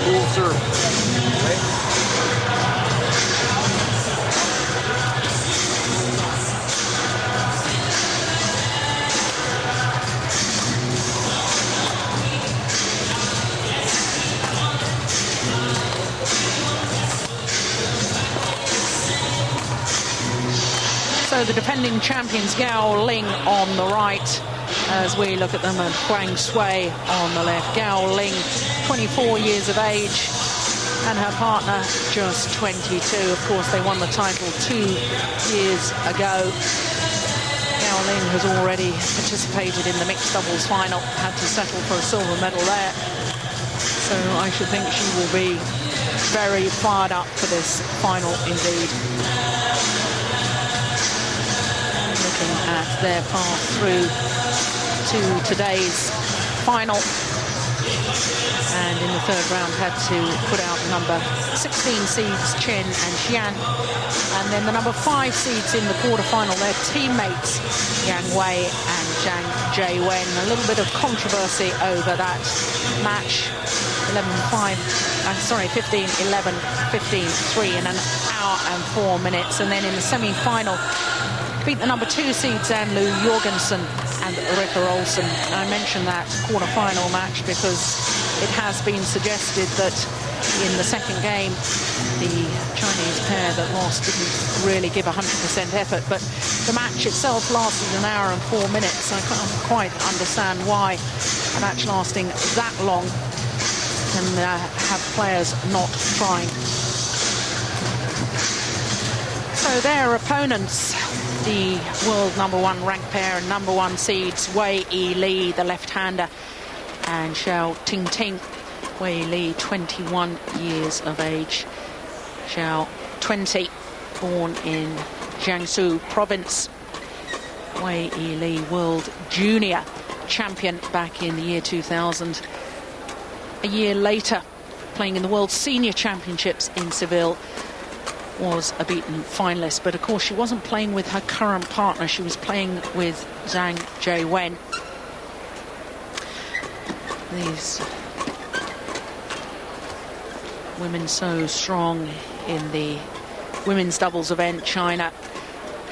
Full serve. So the defending champions Gao Ling on the right, as we look at them, and Huang Sui on the left. Gao Ling, 24 years of age, and her partner just 22. Of course, they won the title 2 years ago. Gao Ling has already participated in the mixed doubles final, had to settle for a silver medal there. So I should think she will be very fired up for this final indeed. At their path through to today's final, and in the third round had to put out number 16 seeds Chen and Xian, and then the number 5 seeds in the quarterfinal, their teammates Yang Wei and Zhang Jiewen. A little bit of controversy over that match. 15-11, 15-3 in an hour and 4 minutes, and then in the semi-final beat the number 2 seed Zhan Lu Jorgensen and Rikke Olsen. I mentioned that quarter-final match because it has been suggested that in the second game the Chinese pair that lost didn't really give 100% effort, but the match itself lasted an hour and 4 minutes. I can't quite understand why a match lasting that long can have players not trying. So their opponents, the world #1 ranked pair and #1 seeds Wei Yili, the left-hander, and Zhao Ting Ting. Wei Yili, 21 years of age. Zhao, 20, born in Jiangsu province. Wei Yili, world junior champion back in the year 2000. A year later, playing in the World Senior Championships in Seville, was a beaten finalist, but of course she wasn't playing with her current partner, she was playing with Zhang Jiewen. These women so strong in the women's doubles event. China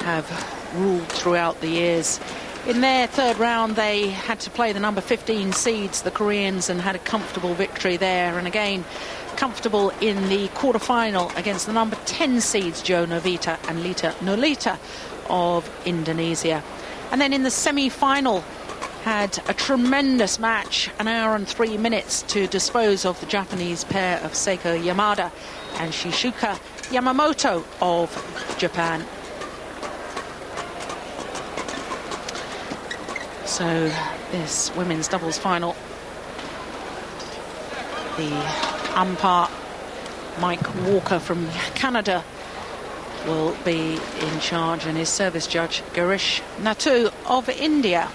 have ruled throughout the years. In their third round they had to play the number 15 seeds, the Koreans, and had a comfortable victory there, and again comfortable in the quarterfinal against the number 10 seeds Jo Novita and Lita Nolita of Indonesia. And then in the semi-final had a tremendous match, an hour and 3 minutes to dispose of the Japanese pair of Seiko Yamada and Shizuka Yamamoto of Japan. So this women's doubles final, the umpire Mike Walker from Canada will be in charge, and his service judge Girish Natu of India.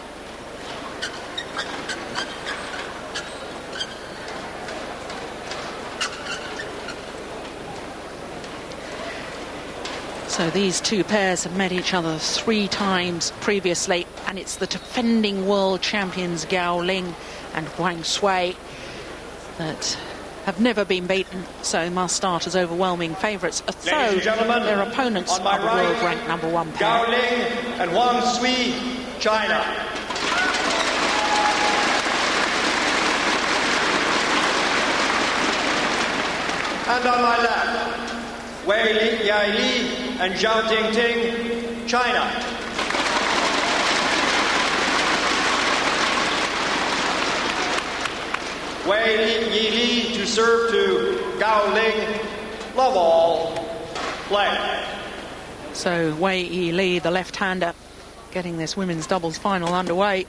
So these two pairs have met each other 3 times previously, and it's the defending world champions Gao Ling and Huang Sui that have never been beaten, so must start as overwhelming favourites. Although their opponents are the world ranked #1 pair. Gao Ling and Huang Sui, China. And on my left, Wei Yili and Zhao Ting Ting, China. Wei Yili to serve to Gao Ling, love all, play. So Wei Yili, the left-hander, getting this women's doubles final underway.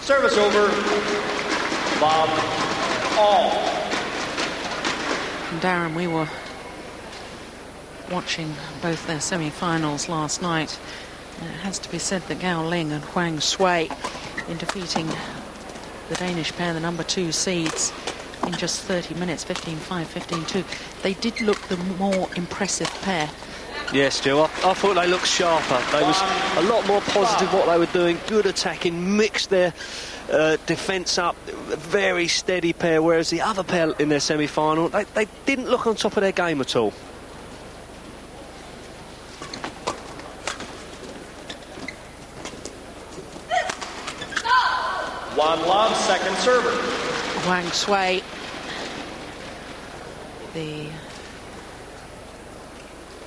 Service over, Bob, all. Darren, we were watching both their semi-finals last night. And it has to be said that Gao Ling and Huang Sui, in defeating the Danish pair, the number 2 seeds, in just 30 minutes, 15-5, 15-2. They did look the more impressive pair. Yes, Joe, I thought they looked sharper. They was a lot more positive what they were doing. Good attacking, mixed their defence up. A very steady pair, whereas the other pair in their semi-final, they didn't look on top of their game at all. One love, second server. Huang Sui, the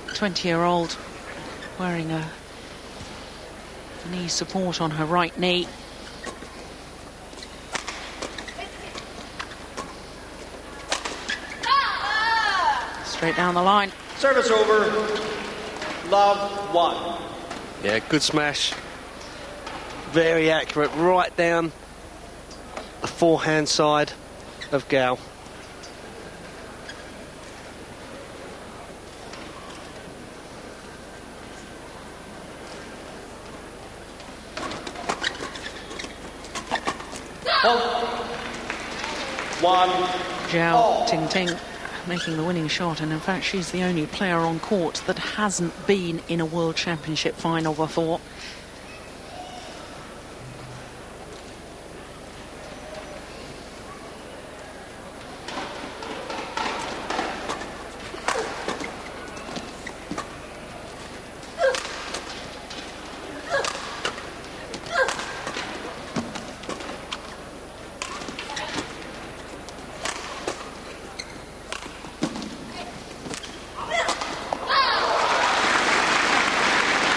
20-year-old, wearing a knee support on her right knee. Straight down the line. Service over. Love 1. Yeah, good smash. Very accurate, right down the forehand side of Gao. Zhao Ting Ting making the winning shot, and in fact she's the only player on court that hasn't been in a World Championship final before.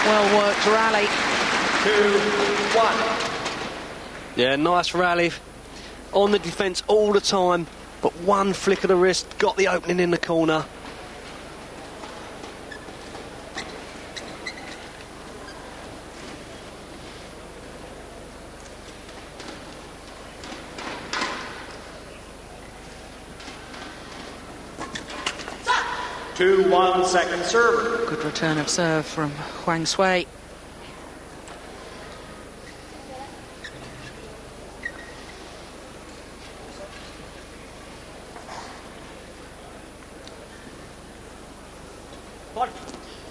Well-worked rally. 2-1. Yeah, nice rally. On the defence all the time, but one flick of the wrist, got the opening in the corner. One second server. Good return of serve from Huang Sui.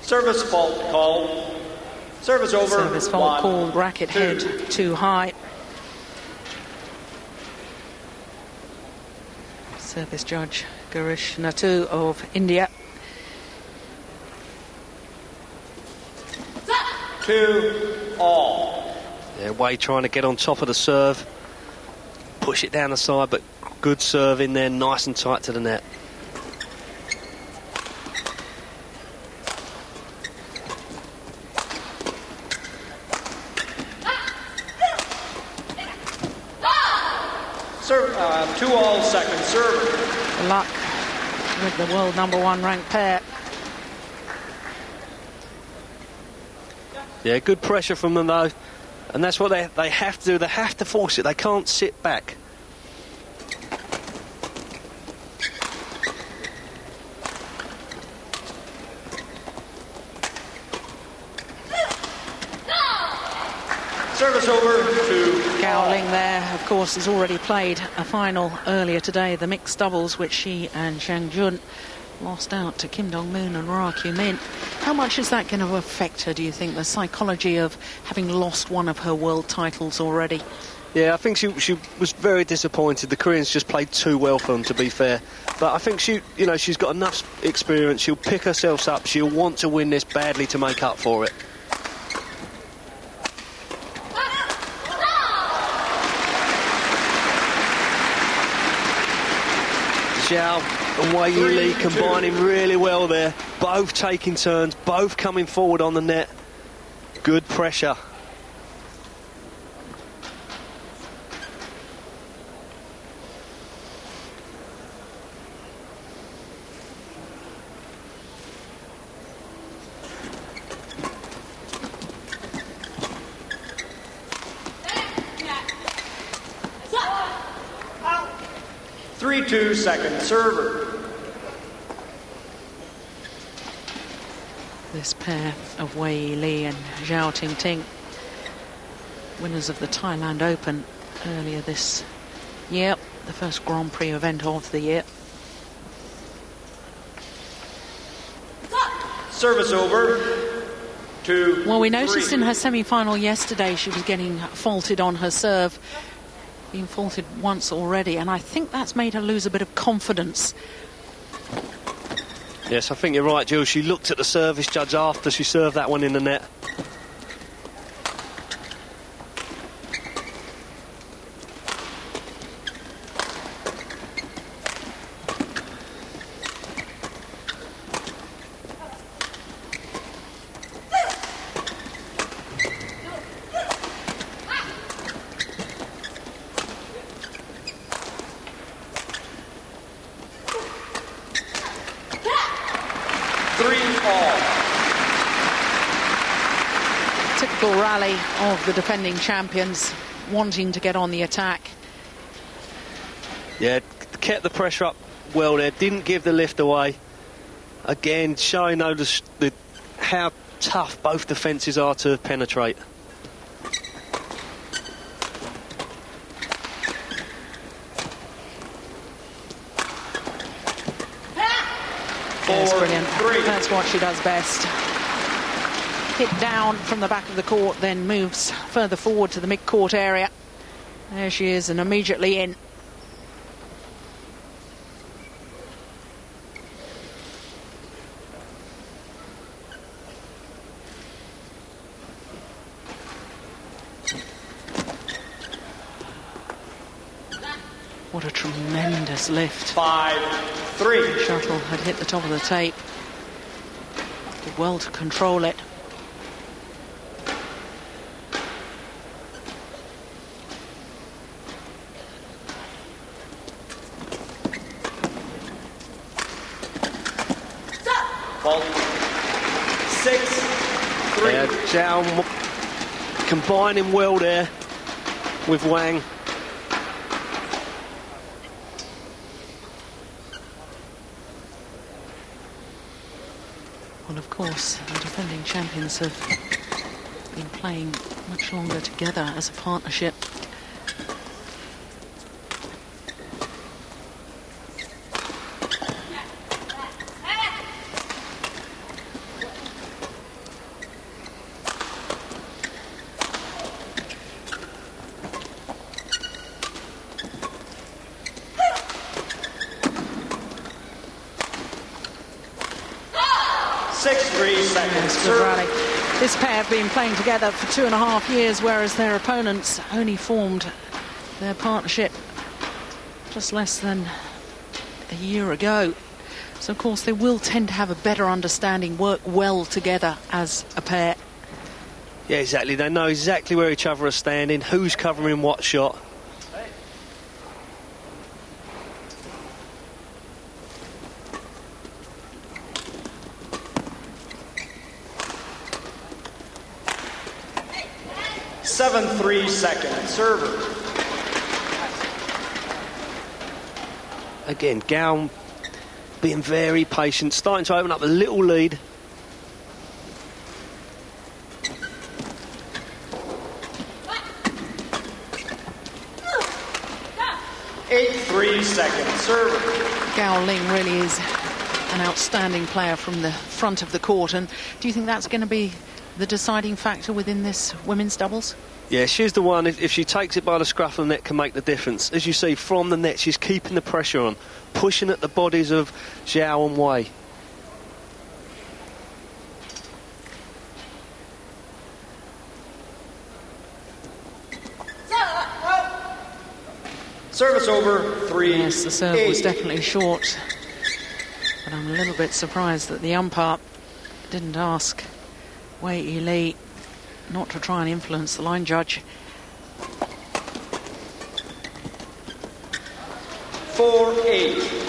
Service fault called. Service over. Service fault called. Racket head too high. Service judge Girish Natu of India. 2-all. Yeah, Wei trying to get on top of the serve. Push it down the side, but good serve in there, nice and tight to the net. Serve, 2-all second server. Luck with the world #1 ranked pair. Yeah, good pressure from them though, and that's what they have to do. They have to force it. They can't sit back. Service over to Gao Ling there, of course, has already played a final earlier today, the mixed doubles, which she and Zhang Jun lost out to Kim Dong-moon and Ra Kyu-min. How much is that going to affect her, do you think, the psychology of having lost one of her world titles already? Yeah, I think she was very disappointed. The Koreans just played too well for them, to be fair. But I think she's got enough experience. She'll pick herself up. She'll want to win this badly to make up for it. Zhao and Wei Yili combining really well there. Both taking turns, both coming forward on the net. Good pressure. Second server. This pair of Wei Yili and Zhao Ting Ting, winners of the Thailand Open earlier this Yep, the first Grand Prix event of the year. Service over. 2-3. Well, we noticed in her semi-final yesterday she was getting faulted on her serve. Being faulted once already, and I think that's made her lose a bit of confidence. Yes, I think you're right, Jill. She looked at the service judge after she served that one in the net. Typical rally of the defending champions, wanting to get on the attack. Yeah, kept the pressure up well there, didn't give the lift away. Again, showing how tough both defences are to penetrate. That's brilliant. That's what she does best. Hit down from the back of the court, then moves further forward to the mid-court area. There she is, and immediately in. What a tremendous lift. 5-3. Shuttle had hit the top of the tape. Did well to control it. Fault. 6-3. Yeah, Zhao combining well there with Wang. Well, of course, the defending champions have been playing much longer together as a partnership. Good rally. This pair have been playing together for 2.5 years, whereas their opponents only formed their partnership just less than a year ago. So, of course, they will tend to have a better understanding, work well together as a pair. Yeah, exactly. They know exactly where each other are standing, who's covering what shot. Second server. Again, Gao being very patient, starting to open up a little lead. Second server. Gao Ling really is an outstanding player from the front of the court, and do you think that's going to be the deciding factor within this women's doubles? Yeah, she's the one, if she takes it by the scruff of the neck, can make the difference. As you see, from the net, she's keeping the pressure on, pushing at the bodies of Zhao and Wei. Service over, 3-8. Yes, the serve was definitely short. But I'm a little bit surprised that the umpire didn't ask Wei Yili not to try and influence the line judge. 4-8.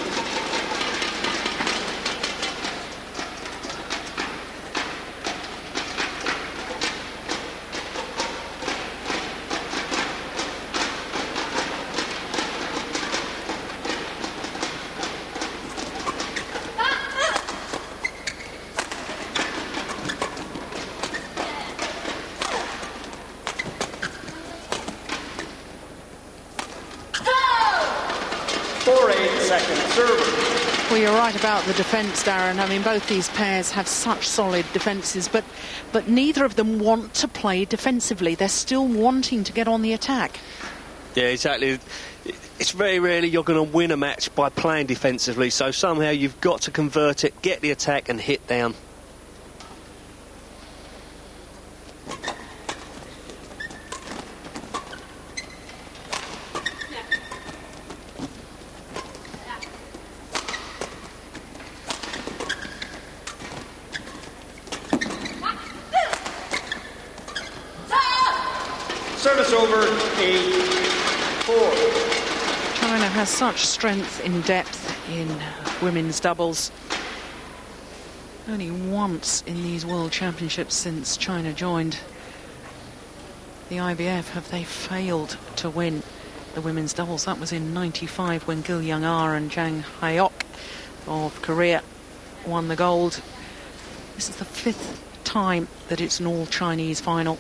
second server. Well, you're right about the defence, Darren. I mean, both these pairs have such solid defences, but neither of them want to play defensively. They're still wanting to get on the attack. Yeah, exactly. It's very rarely you're going to win a match by playing defensively, so somehow you've got to convert it, get the attack and hit down. Service over, 8-4. China has such strength in depth in women's doubles. Only once in these World Championships since China joined the IVF have they failed to win the women's doubles. That was in '95 when Gil Young-ah and Jang Hyok of Korea won the gold. This is the 5th time that it's an all-Chinese final.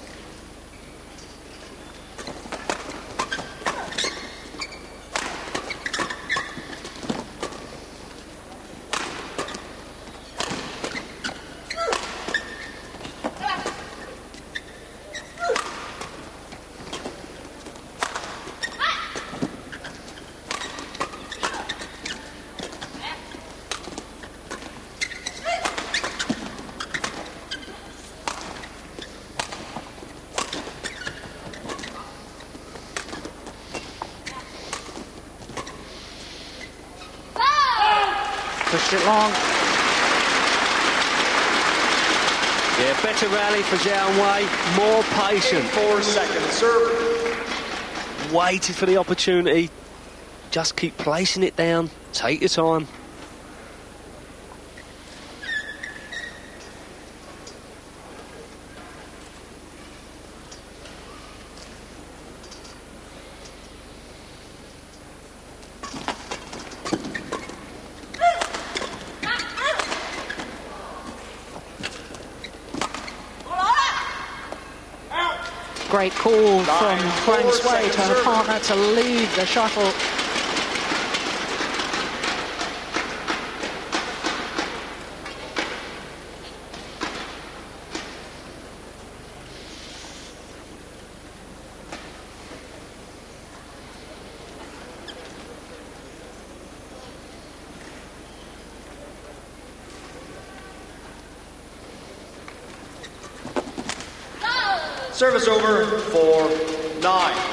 Pushed it long. Yeah, better rally for Zhao and Wei, more patient. 4 second server. Waited for the opportunity. Just keep placing it down. Take your time. Great call from Huang Sui to her partner to leave the shuttle. Service over, 4-9.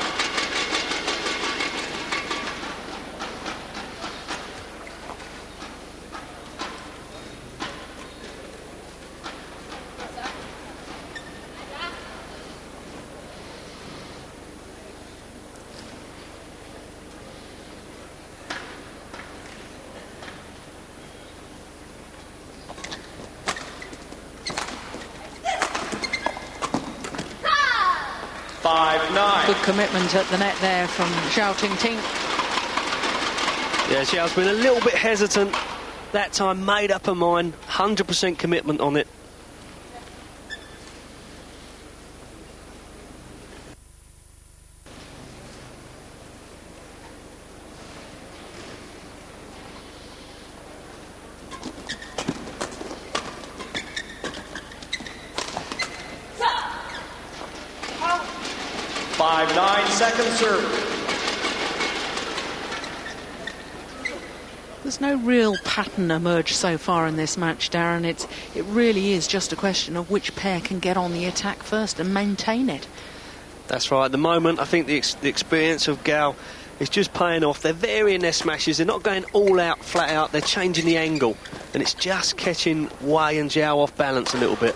Good commitment at the net there from Zhao Ting Ting. Yeah, Zhao's been a little bit hesitant. That time made up her mind, 100% commitment on it. Second serve. There's no real pattern emerged so far in this match, Darren. It really is just a question of which pair can get on the attack first and maintain it. That's right. At the moment, I think the experience of Gao is just paying off. They're varying their smashes. They're not going all out, flat out. They're changing the angle. And it's just catching Wei and Zhao off balance a little bit.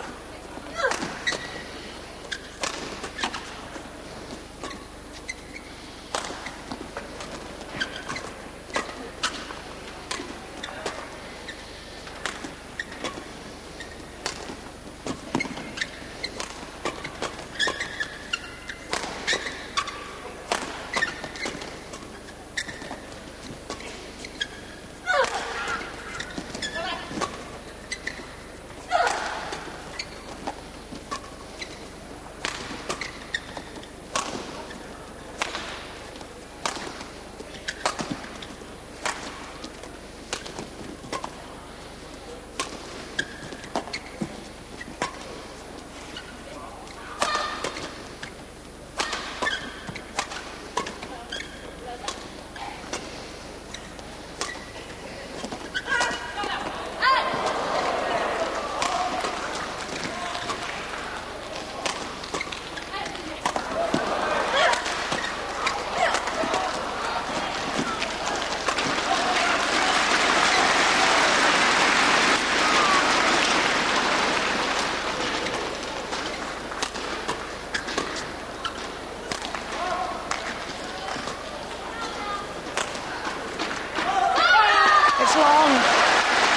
it's long.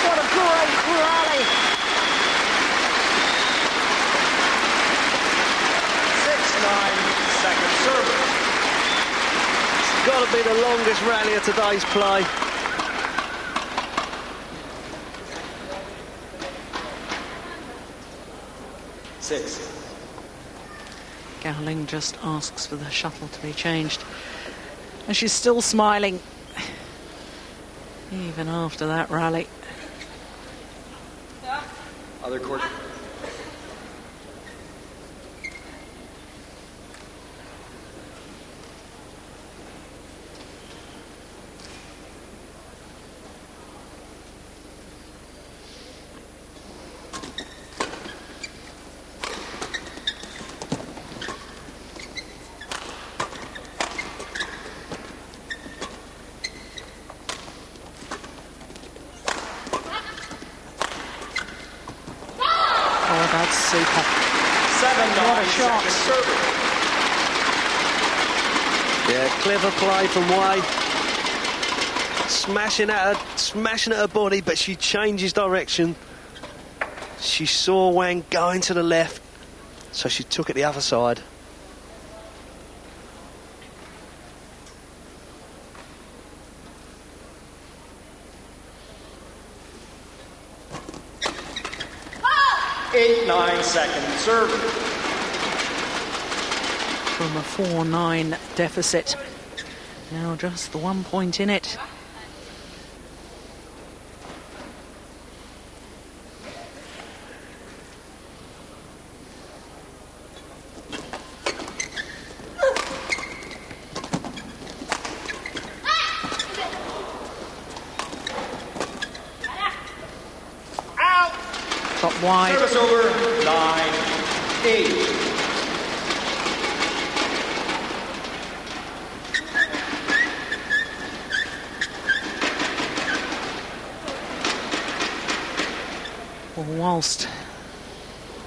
What a great rally. 6-9, second serve. It's got to be the longest rally of today's play. Gao Ling just asks for the shuttle to be changed. And she's still smiling, even after that rally. Other court. That's super. 7-9, What a shot. second serve. Yeah, clever play from Wei. Smashing at her body, but she changes direction. She saw Wang going to the left, so she took it the other side. Eight, 9, second serve. From a 4-9 deficit. Now just the 1 point in it. Top wide. Service over, 9-8. Well, whilst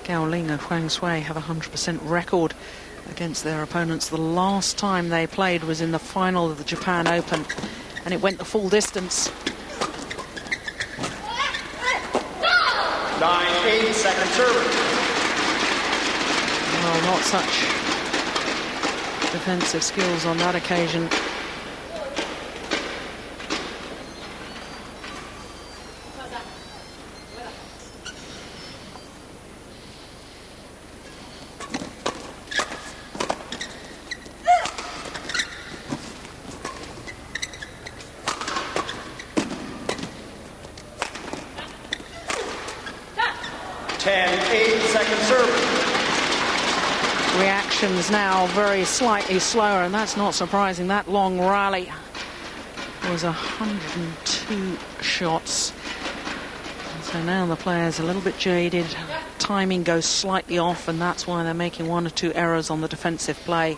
Gao Ling and Huang Sui have a 100% record against their opponents, the last time they played was in the final of the Japan Open, and it went the full distance. 9-8, second serve. Well, not such defensive skills on that occasion. Reactions now very slightly slower, and that's not surprising. That long rally was 102 shots. And so now the players are a little bit jaded. Timing goes slightly off, and that's why they're making 1 or 2 errors on the defensive play.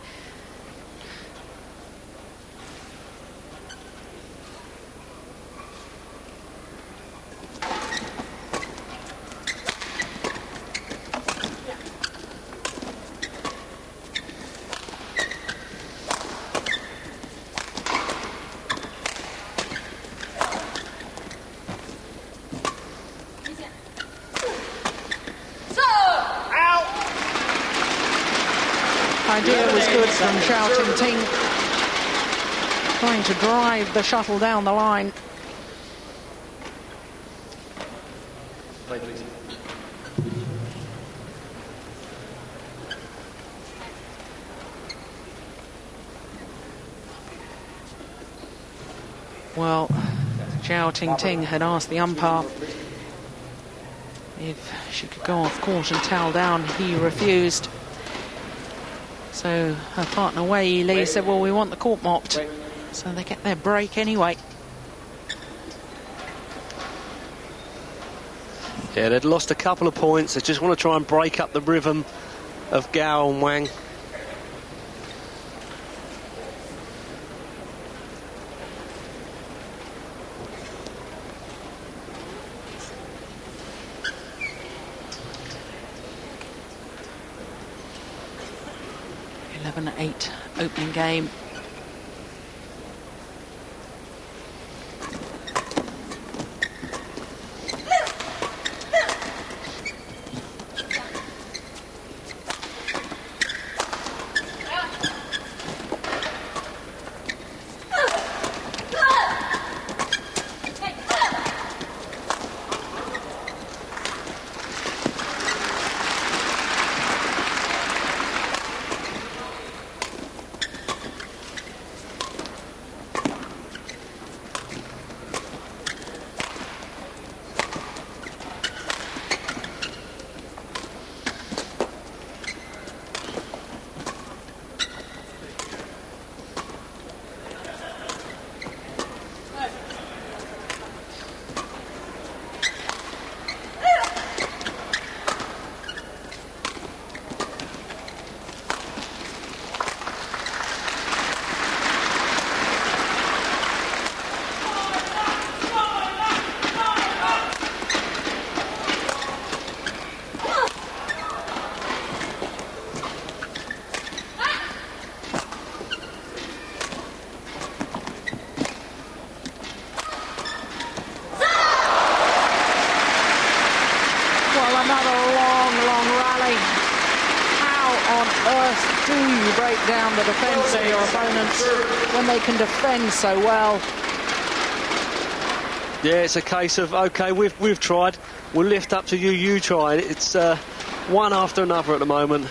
Idea was good from Zhao Ting Ting, trying to drive the shuttle down the line. Play, please. Well, Zhao Ting Ting had asked the umpire if she could go off court and towel down. He refused. So her partner Wei Yili said, well, we want the court mopped. So they get their break anyway. Yeah, they'd lost a couple of points. They just want to try and break up the rhythm of Gao and Wang. An 8 opening game. earth do you break down the defence of your opponents when they can defend so well? Yeah, it's a case of, OK, we've tried. We'll lift up to you, you try. It's one after another at the moment.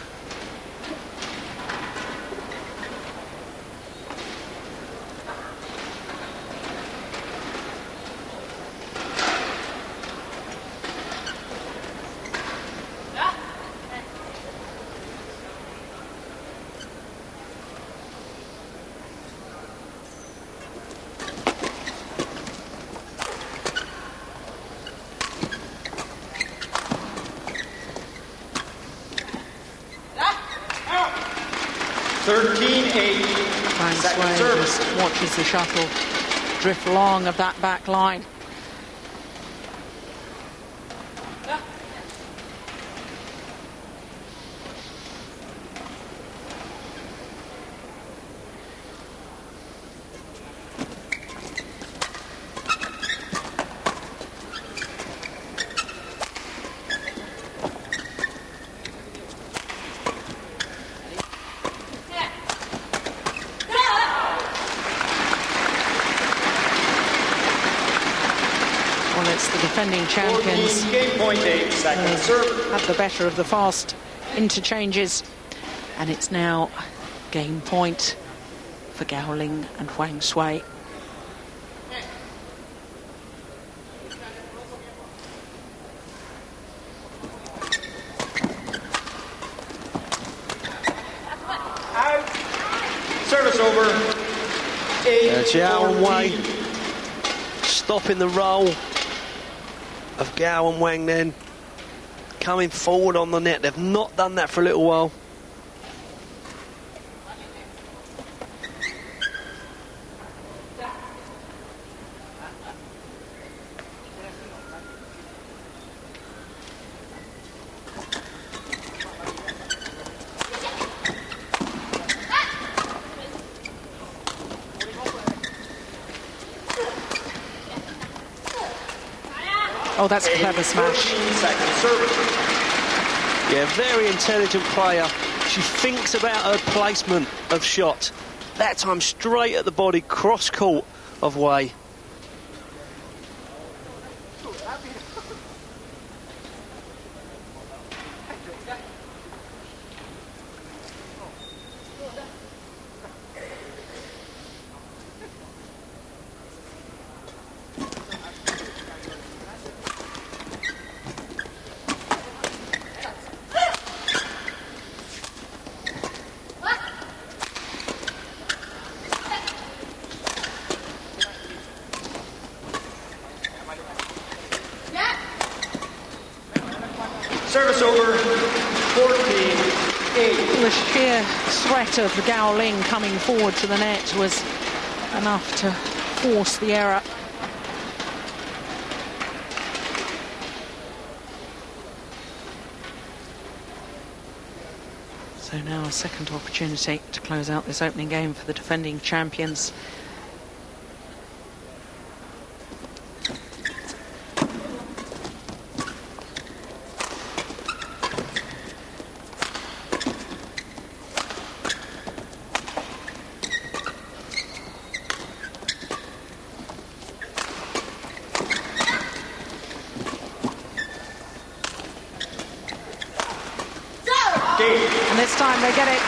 Huang Sui just watches the shuttle drift along of that back line. Defending champions had the better of the fast interchanges, and it's now game point for Gao Ling and Huang Sui. Service over. Zhao and Wei stopping the roll of Gao and Wang, then coming forward on the net. They've not done that for a little while. Oh, that's a clever smash. Yeah, very intelligent player. She thinks about her placement of shot. That time straight at the body, cross court of Wei. Service over, 14-8. The sheer threat of Gao Ling coming forward to the net was enough to force the error. So now a second opportunity to close out this opening game for the defending champions. And this time they get it.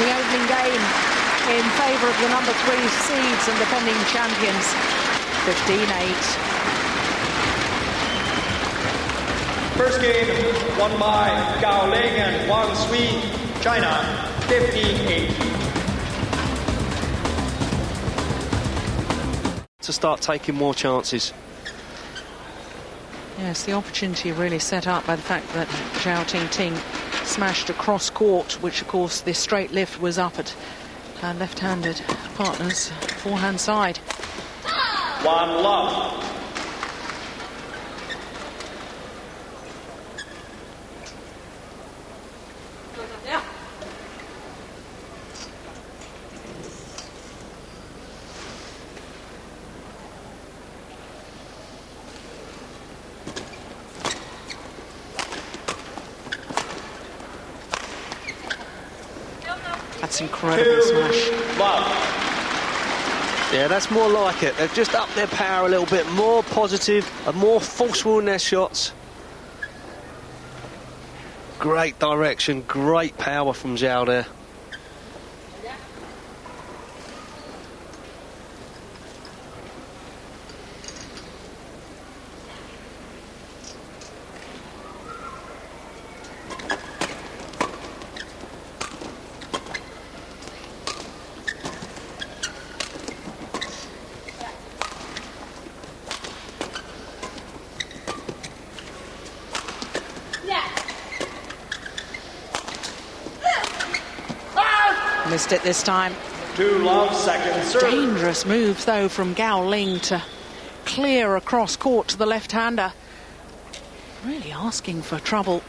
The opening game in favour of the number 3 seeds and defending champions, 15-8. First game won by Gao Ling and Huang Sui, China, 15-8. To start taking more chances. Yes, the opportunity really set up by the fact that Zhao Ting Ting smashed across court, which of course this straight lift was up at her left-handed partner's forehand side. One love. That's incredible smash. Yeah, that's more like it. They've just upped their power a little bit, more positive and more forceful in their shots. Great direction, great power from Zhao there. Missed it this time. 2-love, second serve. Dangerous move, though, from Gao Ling to clear across court to the left-hander. Really asking for trouble.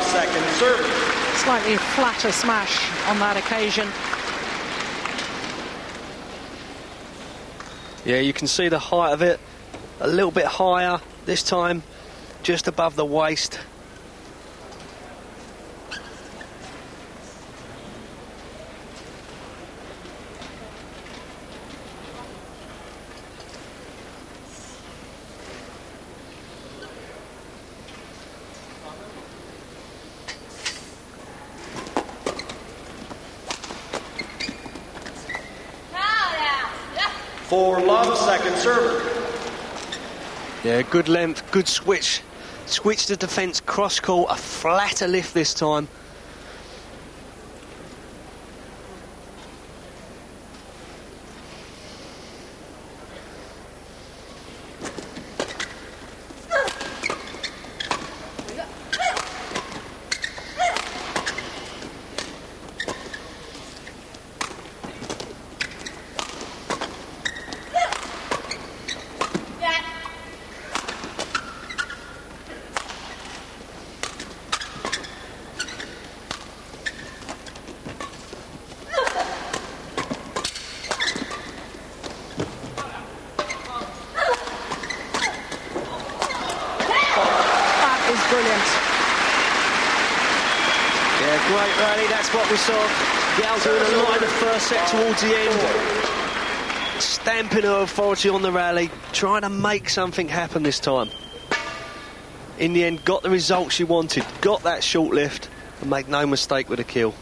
Second serve. Slightly flatter smash on that occasion. Yeah, you can see the height of it. A little bit higher this time, just above the waist. For love, second server. Yeah, good length, good switch. Switch to defence, cross court, a flatter lift this time. Great rally, that's what we saw. Gao doing a lot in the first set towards the end. Stamping her authority on the rally, trying to make something happen this time. In the end, got the result she wanted, got that short lift, and made no mistake with the kill.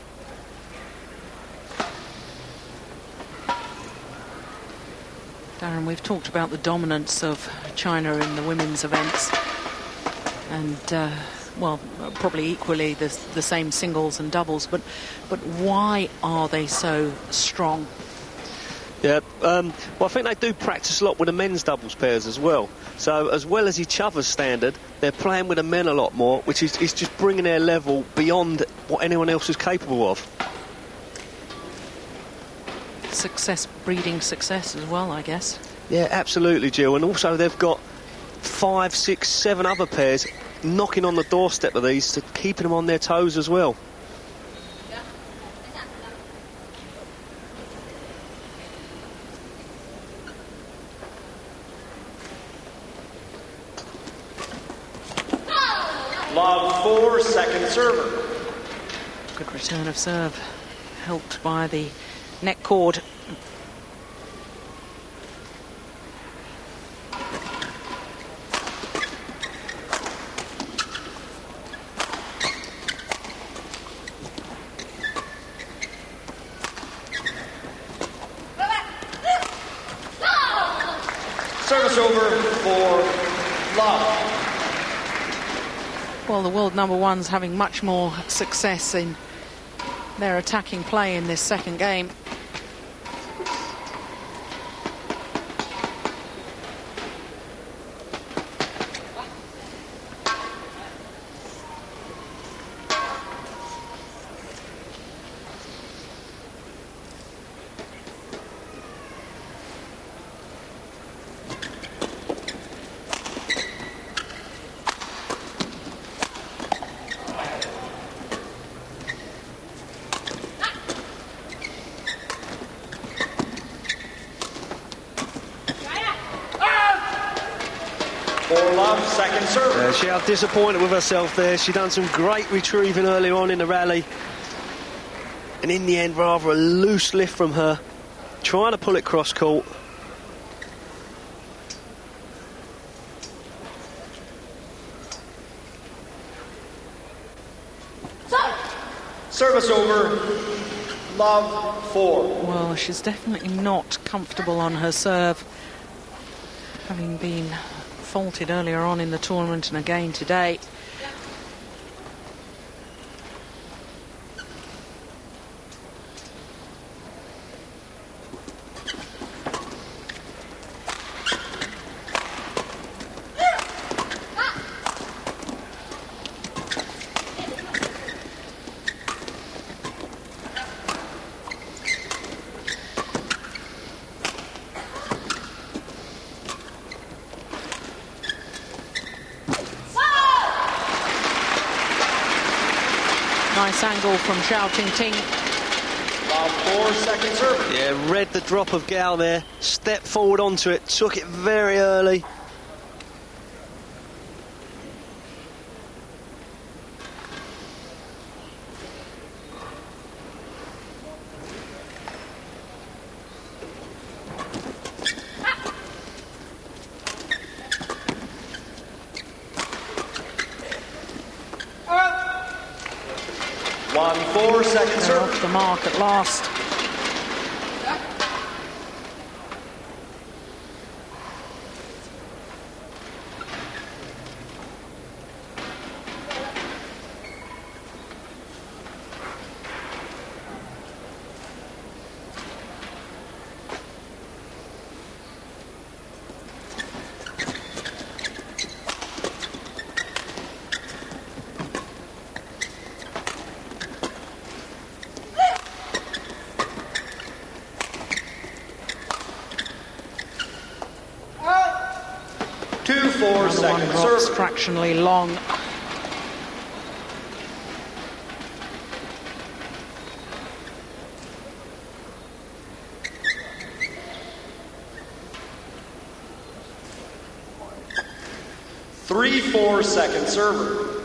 Darren, we've talked about the dominance of China in the women's events. And well, probably equally the same singles and doubles, but why are they so strong? Yeah, well, I think they do practice a lot with the men's doubles pairs as well. So as well as each other's standard, they're playing with the men a lot more, which is just bringing their level beyond what anyone else is capable of. Success breeding success as well, I guess. Yeah, absolutely, Jill. And also they've got 5, 6, 7 other pairs knocking on the doorstep of these, to keeping them on their toes as well. Love 4, second server. Good return of serve, helped by the neck cord. Service over for love. Well, the world number one's having much more success in their attacking play in this second game. Second serve. Zhao disappointed with herself there. She done some great retrieving early on in the rally, and in the end rather a loose lift from her, trying to pull it cross court. Service over. Love 4. Well, she's definitely not comfortable on her serve, having been faulted earlier on in the tournament and again today. Nice angle from Zhao Ting Ting. Love 4, second serve. Yeah, read the drop of Gao there, stepped forward onto it, took it very early. Second They're serve. off the mark at last. Second drops serve. fractionally long. Three, 4, second server.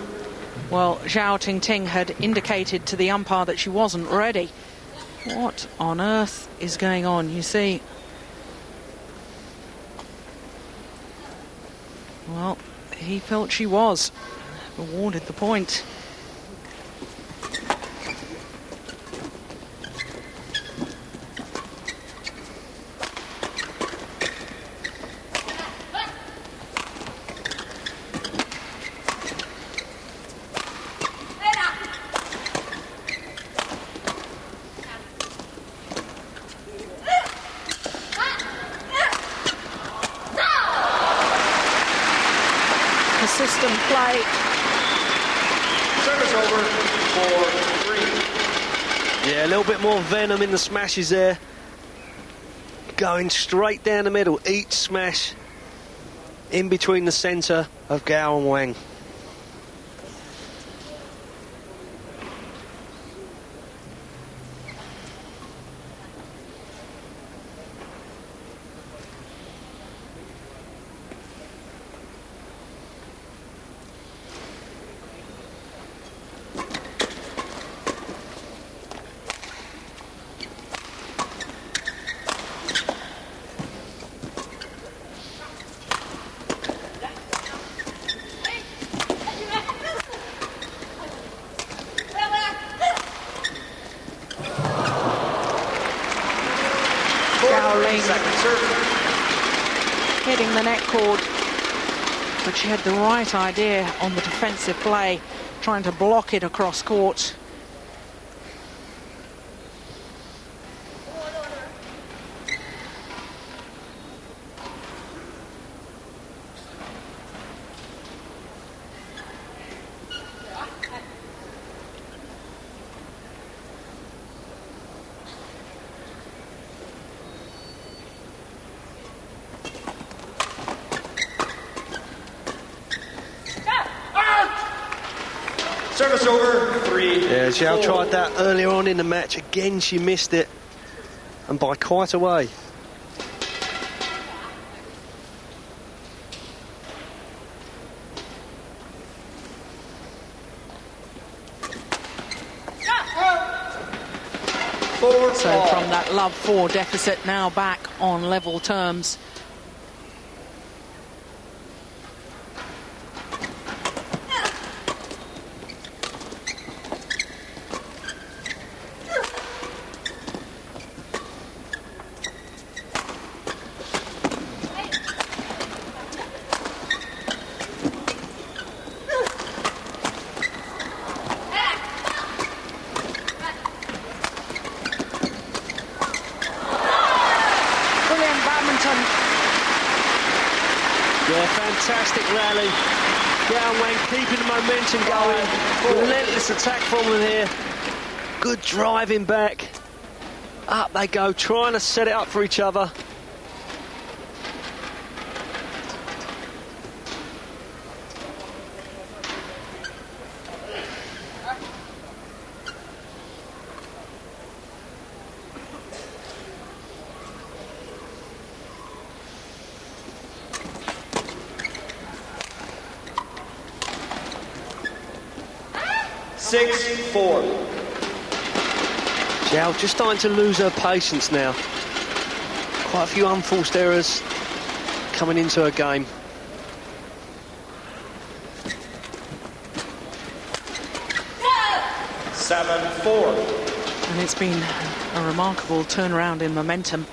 Well, Zhao Ting Ting had indicated to the umpire that she wasn't ready. What on earth is going on? You see, well, he felt she was. Awarded the point. Persistent play. Service over, 4-3. Yeah, a little bit more venom in the smashes there. Going straight down the middle, each smash in between the centre of Gao and Wang. Gao Ling hitting the net cord, but she had the right idea on the defensive play, trying to block it across court. Service over, 3. Yeah, Zhao 4. tried that earlier on in the match. Again, she missed it, and by quite a way. So from that love 4 deficit, now back on level terms. Yeah, fantastic rally. Gao Ling keeping the momentum going. Relentless attack from them here. Good driving back. Up they go, trying to set it up for each other. Zhao just starting to lose her patience now. Quite a few unforced errors coming into her game. And it's been a remarkable turnaround in momentum.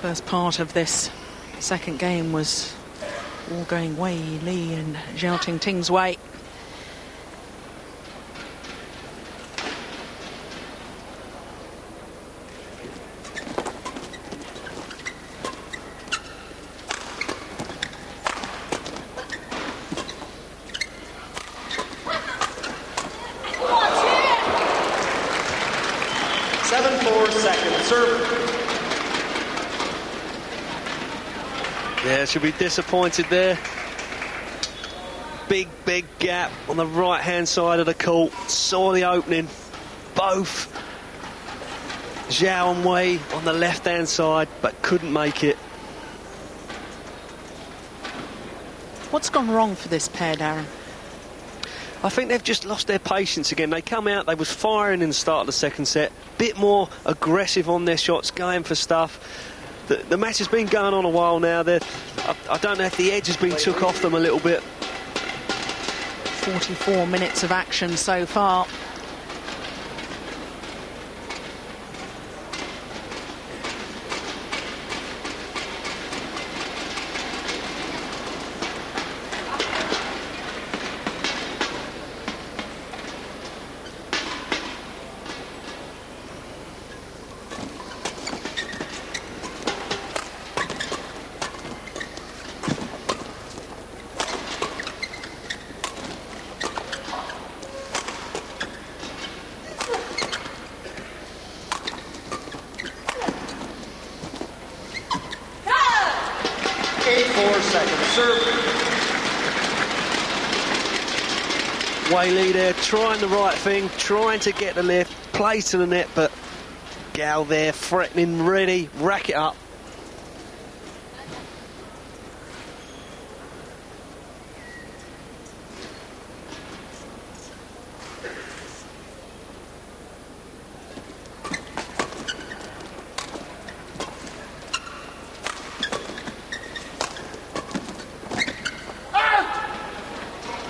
First part of this second game was all going Wei Yili and Zhao Ting Ting's way. Yeah, she'll be disappointed there. Big gap on the right-hand side of the court. Saw the opening. Both Zhao and Wei on the left-hand side, but couldn't make it. What's gone wrong for this pair, Darren? I think they've just lost their patience again. They come out, they was firing in the start of the second set. Bit more aggressive on their shots, going for stuff. The match has been going on a while now. I don't know if the edge has been took off them a little bit. 44 minutes of action so far. Wei Yili there, trying the right thing, trying to get the lift, play to the net, but Gao there, threatening, ready, rack it up.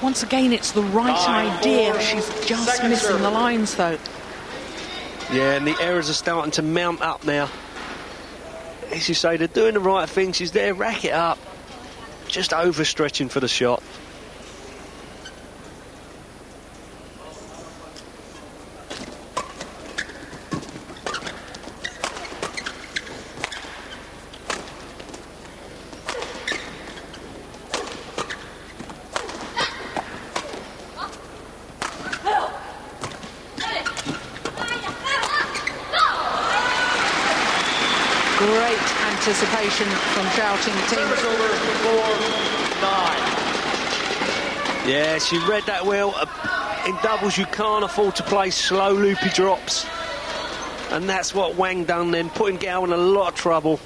Once again, it's the right idea. She's just missing the lines, though. Yeah, and the errors are starting to mount up now. As you say, they're doing the right thing. She's there, rack it up. Just overstretching for the shot. Great anticipation from Zhao Ting Ting. Service over, 4-9. Yeah, she read that well. In doubles, you can't afford to play slow, loopy drops. And that's what Wang done then, putting Gao in a lot of trouble.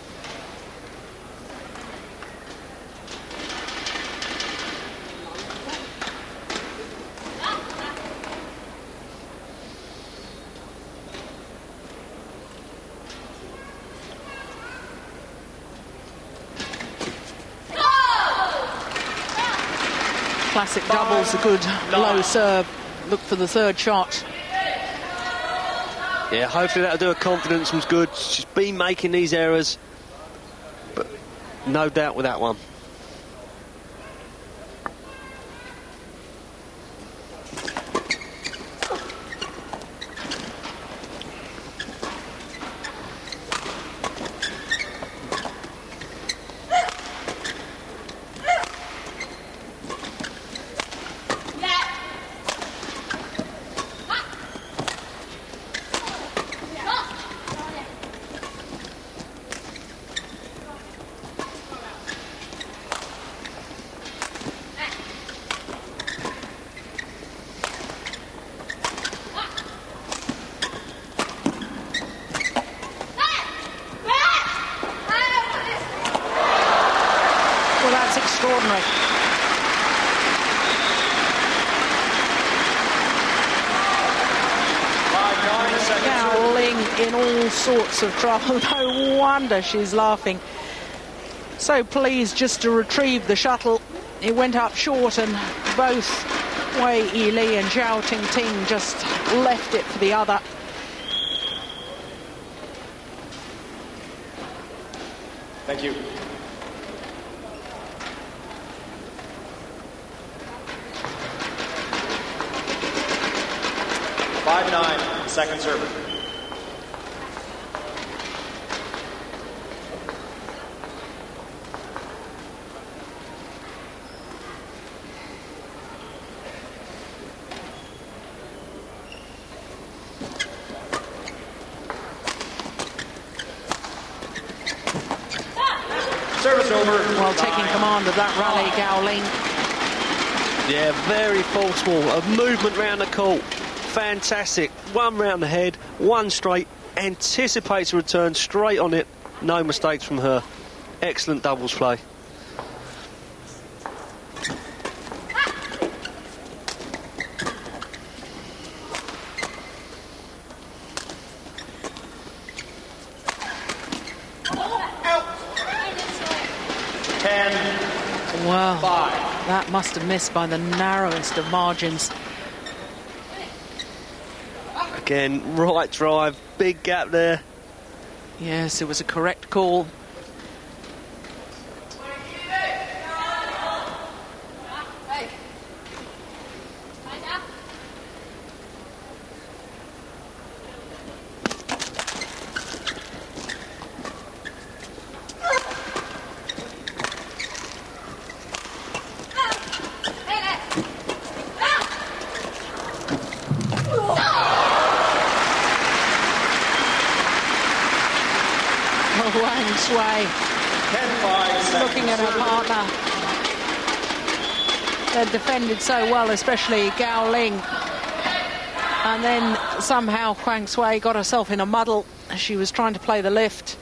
Classic doubles, a good low serve. Look for the third shot. Yeah, hopefully that'll do her. Confidence was good. She's been making these errors, but no doubt with that one. Extraordinary. Gao Ling in all sorts of trouble. No wonder she's laughing. So pleased just to retrieve the shuttle. It went up short and both Wei Yili and Zhao Ting Ting just left it for the other. Thank you. (5-9), second server. Service over. Well, taking command of that rally, Gao Ling. Yeah, very forceful. A movement round the court. Fantastic. One round the head, one straight. Anticipates a return straight on it. No mistakes from her. Excellent doubles play. Wow, that must have missed by the narrowest of margins. Again, right drive, big gap there. Yes, it was a correct call. Huang Sui looking at her partner. They've defended so well, especially Gao Ling. And then somehow Huang Sui got herself in a muddle. She was trying to play the lift.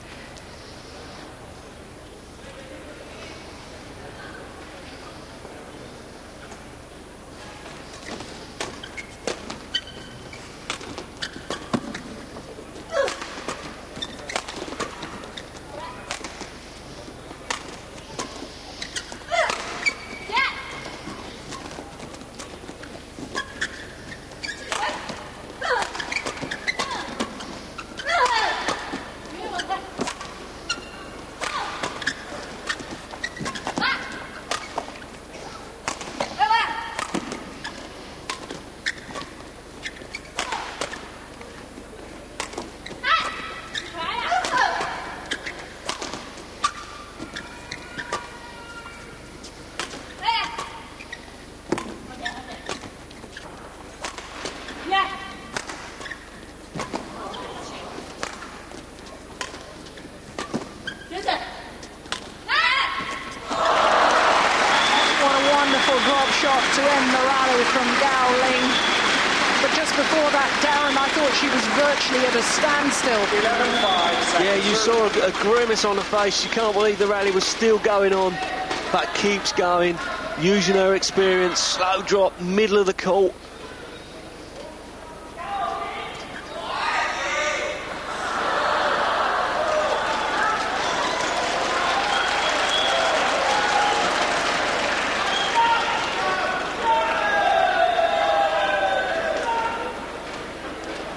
in the rally from Gao Ling. But just before that, Darren, I thought she was virtually at a standstill. 11-5. Yeah, you saw a grimace on her face. She can't believe the rally was still going on, but keeps going, using her experience. Slow drop, middle of the court.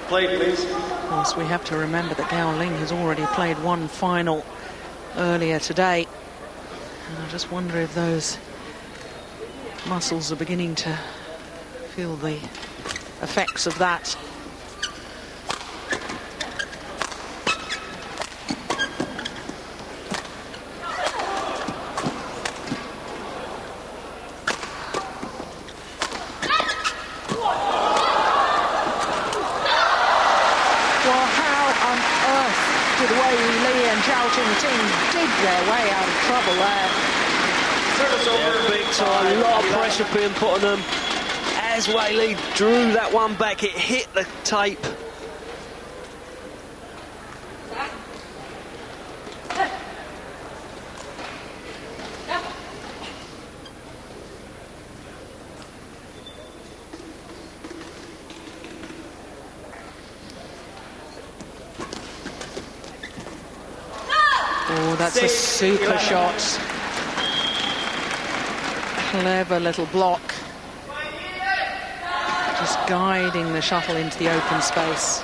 Play, please. Of course, we have to remember that Gao Ling has already played one final earlier today. And I just wonder if those muscles are beginning to feel the effects of that. Wei Yili and Zhao Ting Ting dig their way out of trouble there. Yeah, big time, a lot of pressure being put on them. As Wei Yili drew that one back, it hit the tape. Oh, that's a super shot. Clever little block. Just guiding the shuttle into the open space.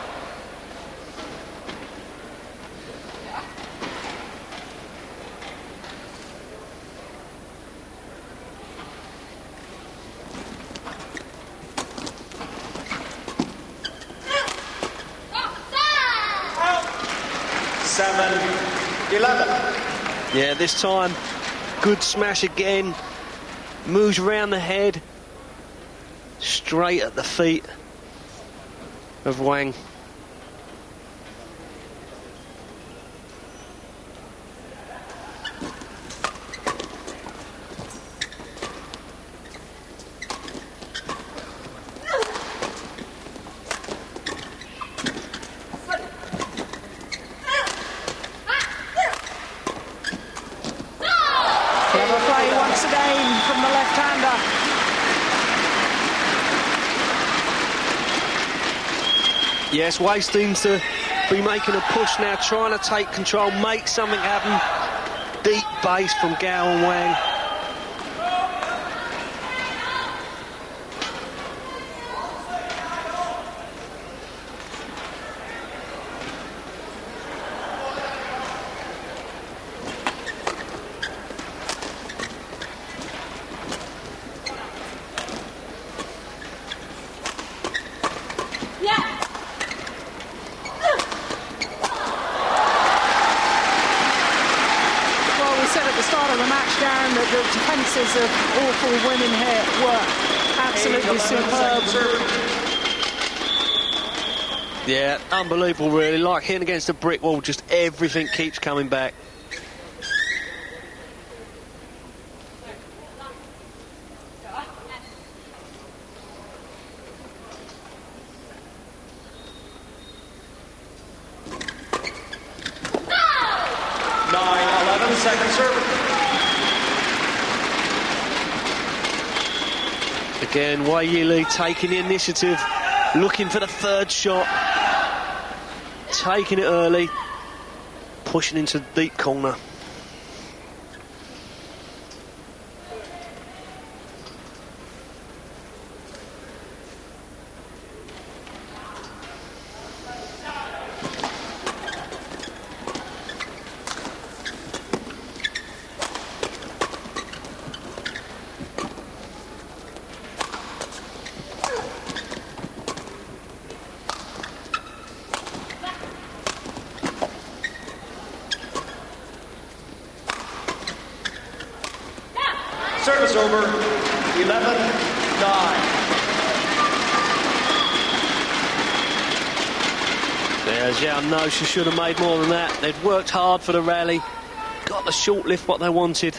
Yeah, this time, good smash again. Moves around the head, straight at the feet of Wang. Yes, Wei seems to be making a push now, trying to take control, make something happen. Deep base from Gao and Wang. Of awful women here were absolutely superb. Yeah, unbelievable really, like hitting against a brick wall, just everything keeps coming back. Again, Wei Yili taking the initiative, looking for the third shot, taking it early, pushing into the deep corner. Service over, 11-9. Yeah, Zhao knows she should have made more than that. They'd worked hard for the rally, got the short lift what they wanted.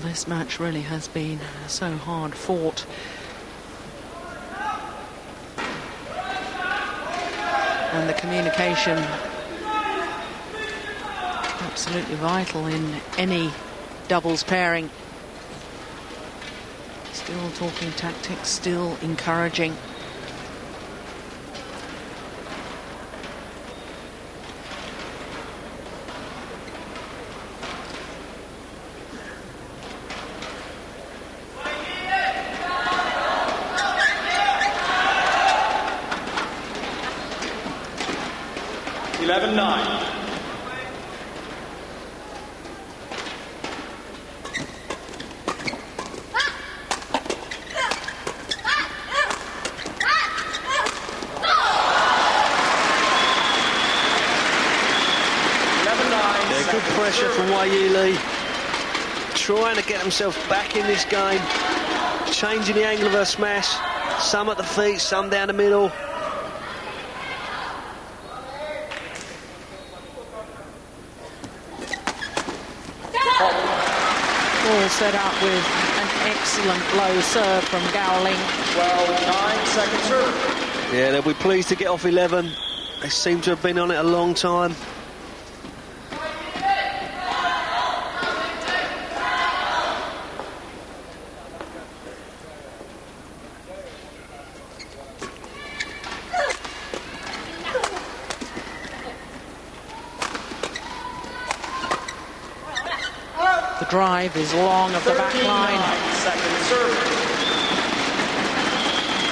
this match really has been so hard fought. And the communication absolutely vital in any doubles pairing. Still talking tactics, still encouraging. Pressure from Wei Yili, trying to get himself back in this game, changing the angle of her smash, some at the feet, some down the middle. All set up with an excellent low serve from Gao Ling. 12-9, second serve. Yeah, they'll be pleased to get off 11. They seem to have been on it a long time. The drive is long of the back line.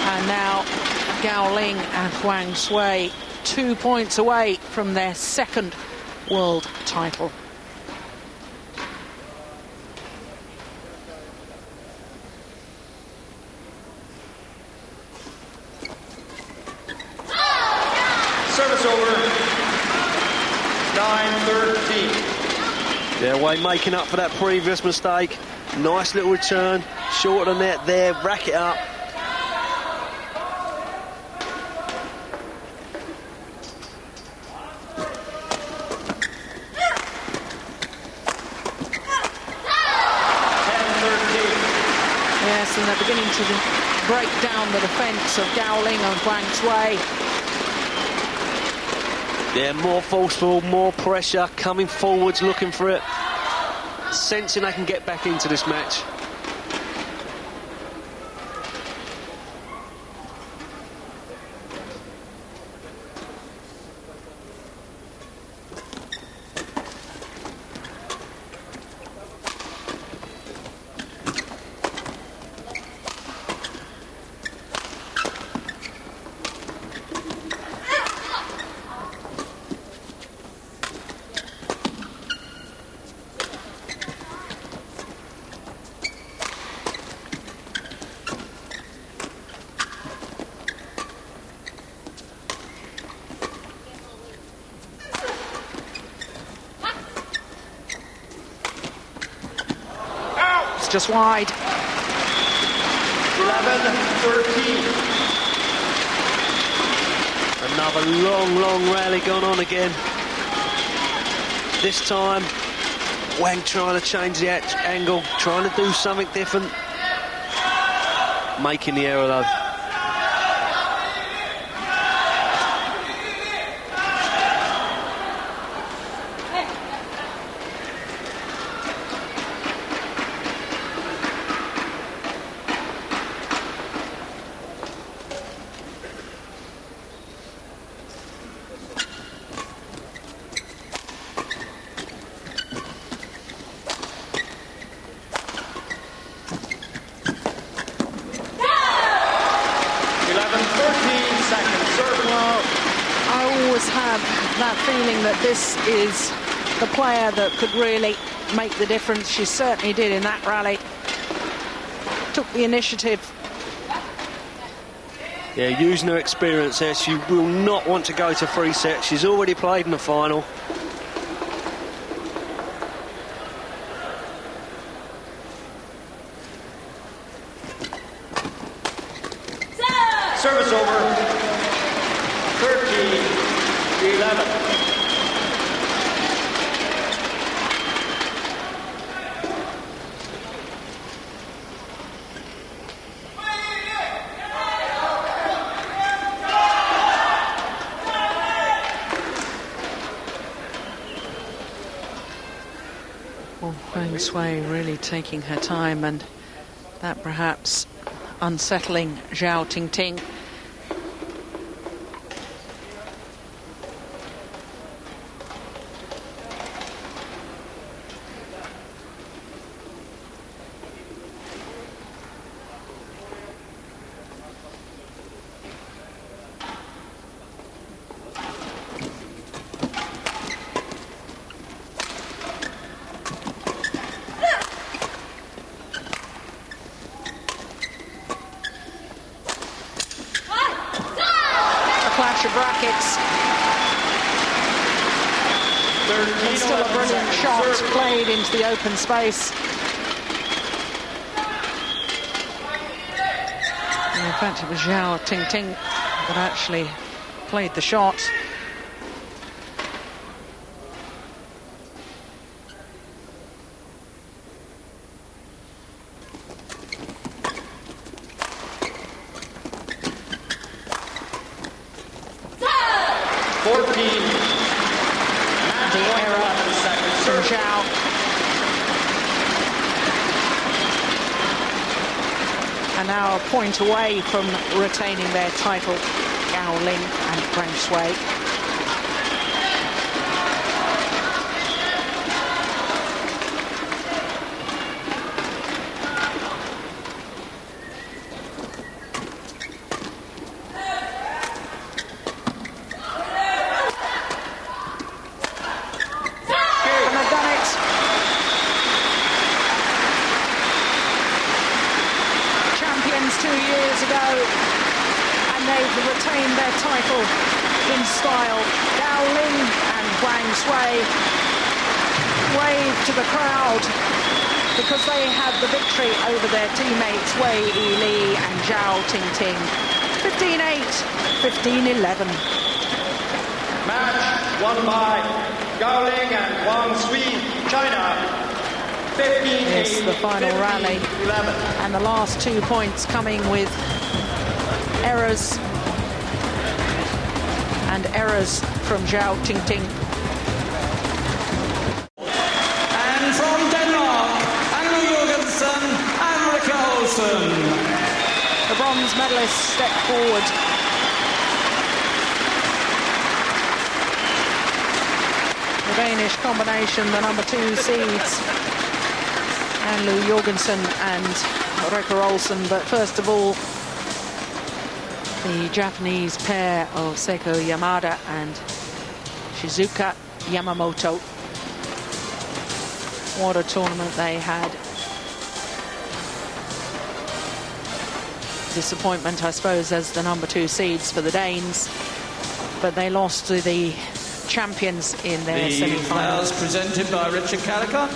And now Gao Ling and Huang Sui 2 points away from their second world title. Service over. 9-13. Yeah, Wei making up for that previous mistake. Nice little return, short of the net there, rack it up. Yes, and they're beginning to break down the defence of Gao Ling and Huang Sui. Yeah, more forceful, more pressure, coming forwards, looking for it. Sensing they can get back into this match. Just wide. 11-13. Another long rally gone on again. This time, Wang trying to change the angle, trying to do something different. Making the error though. That feeling that this is the player that could really make the difference. She certainly did in that rally. Took the initiative. Yeah, using her experience there, she will not want to go to 3 sets. She's already played in the final. Service over. 13-11. Sui really taking her time, and that perhaps unsettling Zhao Ting Ting. Clash of brackets. And still a brilliant shot played into the open space. And in fact, it was Zhao Ting Ting that actually played the shot. And now a point away from retaining their title, Gao Ling and Huang Sui. And they've done it. Champions 2 years ago, and they've retained their title in style. Gao Ling and Huang Sui wave to the crowd because they had the victory over their teammates Wei Yili and Zhao Ting Ting. 15-8, 15-11. Match won by Gao Ling and Huang Sui, China. 15-8, Yes, the final 15-11. rally. And the last 2 points coming with errors. And errors from Zhao Ting Ting. And from Denmark, Anna Jorgensen and Rikke Olsen. The bronze medalists step forward. The Danish combination, the number 2 seeds. Anna Jorgensen and Rikke Olsen, but first of all, the Japanese pair of Seiko Yamada and Shizuka Yamamoto. What a tournament they had. Disappointment, I suppose, as the number 2 seeds for the Danes, but they lost to the champions in their The semi-finals. flowers presented by Richard Callagher.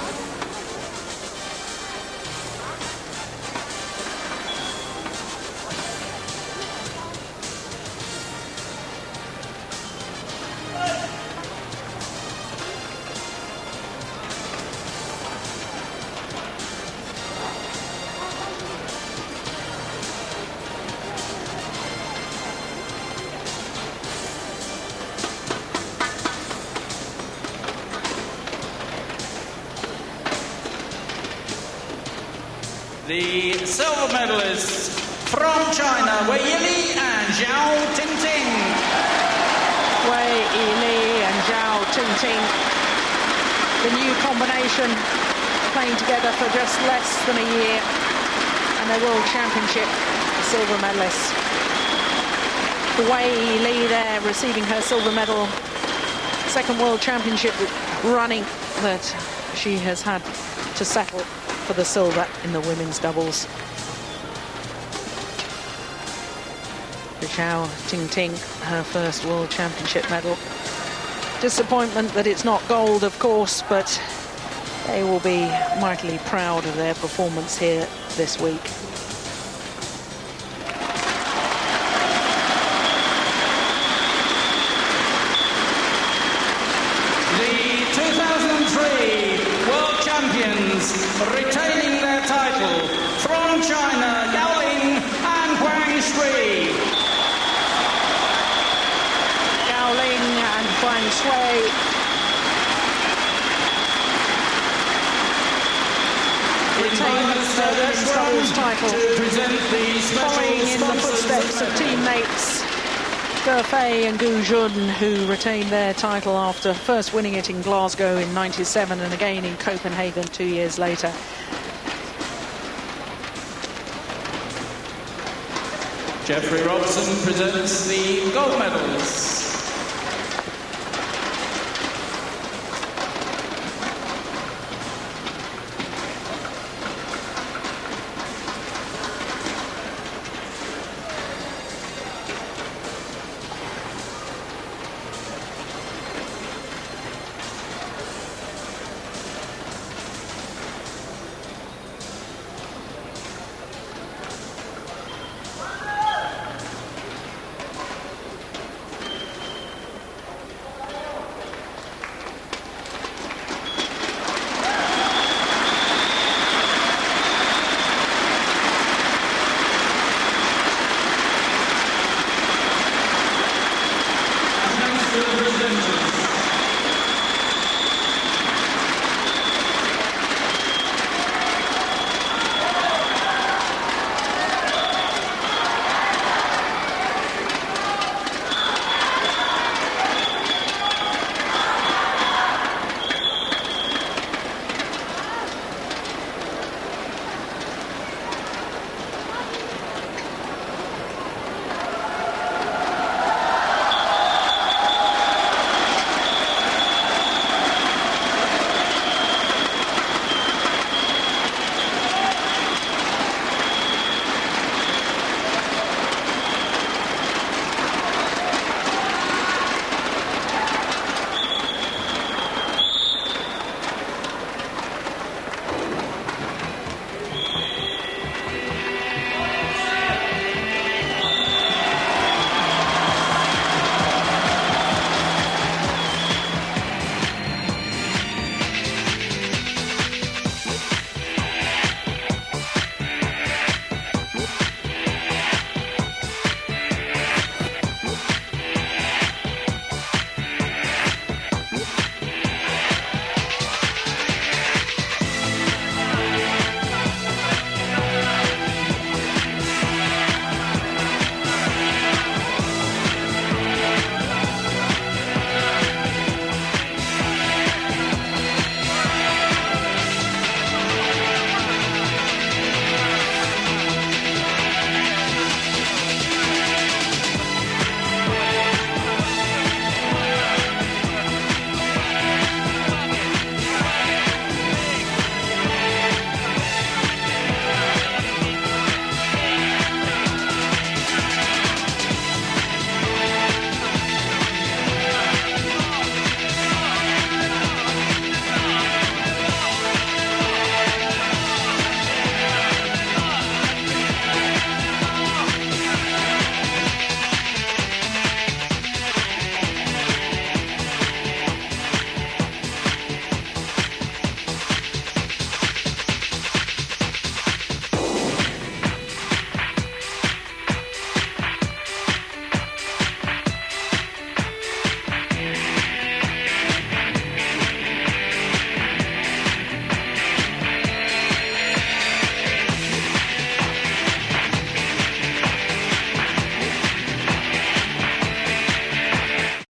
The silver medalists from China, Wei Yili and Zhao Ting Ting. Wei Yili and Zhao Ting Ting. The new combination playing together for just less than a year, and their World Championship silver medalists. Wei Yili there receiving her silver medal. Second World Championship running that she has had to settle for the silver in the women's doubles. Zhao Ting Ting, her first World Championship medal. Disappointment that it's not gold, of course, but they will be mightily proud of their performance here this week. The 2003 World Champions retaining their title from China, Gao Ling and Huang Sui. Gao Ling and Huang Sui. men's doubles title, to present the special following in the footsteps of teammates Gefei and Gu Jun, who retained their title after first winning it in Glasgow in '97 and again in Copenhagen 2 years later. Jeffrey Robson presents the gold medals.